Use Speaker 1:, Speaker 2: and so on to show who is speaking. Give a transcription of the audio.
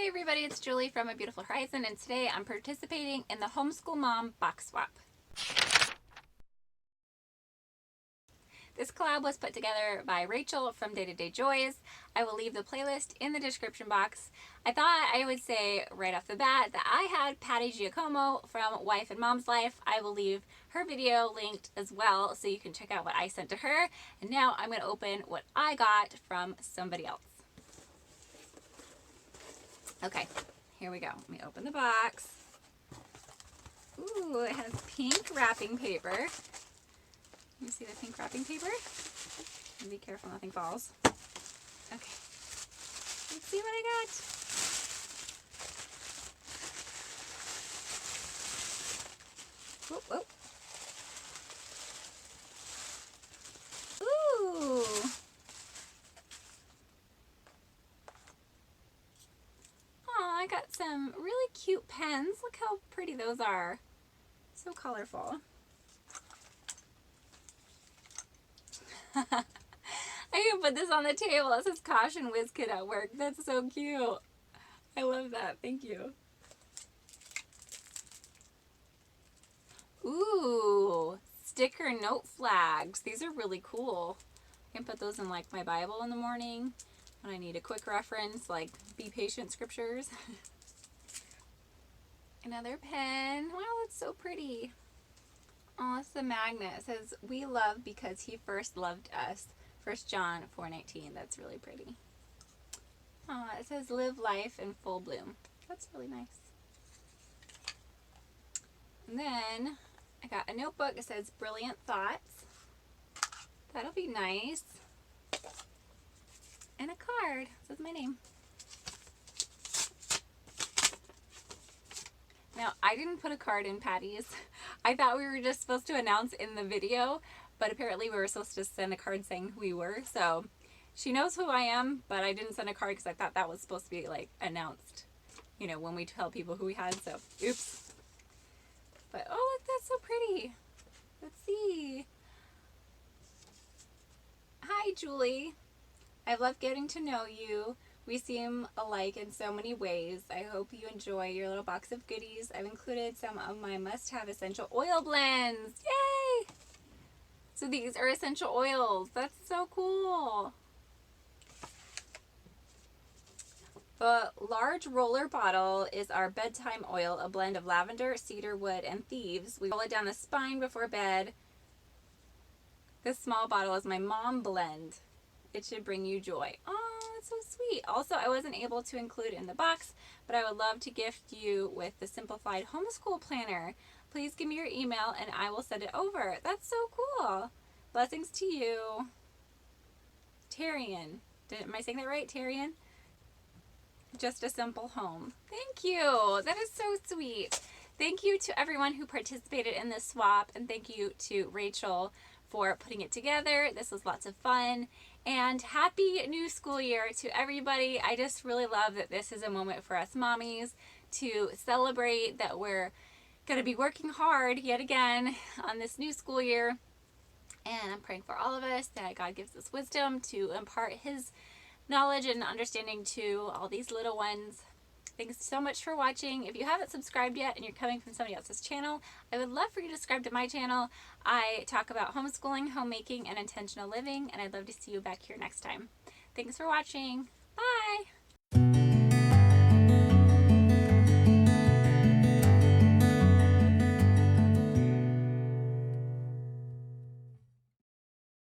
Speaker 1: Hey everybody, it's Julie from A Beautiful Horizon, and today I'm participating in the Homeschool Mom Box Swap. This collab was put together by Rachel from Day to Day Joys. I will leave the playlist in the description box. I thought I would say right off the bat that I had Patty Giacomo from Wife and Mom's Life. I will leave her video linked as well so you can check out what I sent to her. And now I'm going to open what I got from somebody else. Okay, here we go. Let me open the box. Ooh, it has pink wrapping paper. Let me see the pink wrapping paper. And be careful nothing falls. Okay. Let's see what I got. Whoop, whoop. Ooh. Oh, I got some really cute pens. Look how pretty those are. So colorful. I can put this on the table. It says caution whiz kid at work. That's so cute. I love that. Thank you. Ooh, sticker note flags. These are really cool. I can put those in like my Bible in the morning when I need a quick reference, like be patient scriptures. Another pen. Wow, that's so pretty. Oh, it's the magnet. It says, we love because he first loved us. 1 John 4:19. That's really pretty. Oh, it says, live life in full bloom. That's really nice. And then I got a notebook. It says, brilliant thoughts. That'll be nice. And a card. It says my name. Now, I didn't put a card in Patty's. I thought we were just supposed to announce in the video, but apparently we were supposed to send a card saying who we were. So she knows who I am, but I didn't send a card because I thought that was supposed to be like announced, you know, when we tell people who we had. So, oops. But, oh, look, that's so pretty. Let's see. Hi, Julie. I've loved getting to know you. We seem alike in so many ways. I hope you enjoy your little box of goodies. I've included some of my must-have essential oil blends. Yay! So these are essential oils. That's so cool. The large roller bottle is our bedtime oil, a blend of lavender, cedar wood, and thieves. We roll it down the spine before bed. This small bottle is my mom blend. It should bring you joy. Oh, that's so sweet. Also, I wasn't able to include it in the box, but I would love to gift you with the simplified homeschool planner. Please give me your email and I will send it over. That's so cool. Blessings to you. Tarian. Am I saying that right? Tarian? Just a simple home. Thank you. That is so sweet. Thank you to everyone who participated in this swap, and thank you to Rachel for putting it together. This was lots of fun. And happy new school year to everybody. I just really love that this is a moment for us mommies to celebrate that we're going to be working hard yet again on this new school year. And I'm praying for all of us that God gives us wisdom to impart his knowledge and understanding to all these little ones. Thanks so much for watching. If you haven't subscribed yet and you're coming from somebody else's channel, I would love for you to subscribe to my channel. I talk about homeschooling, homemaking, and intentional living, and I'd love to see you back here next time. Thanks for watching. Bye!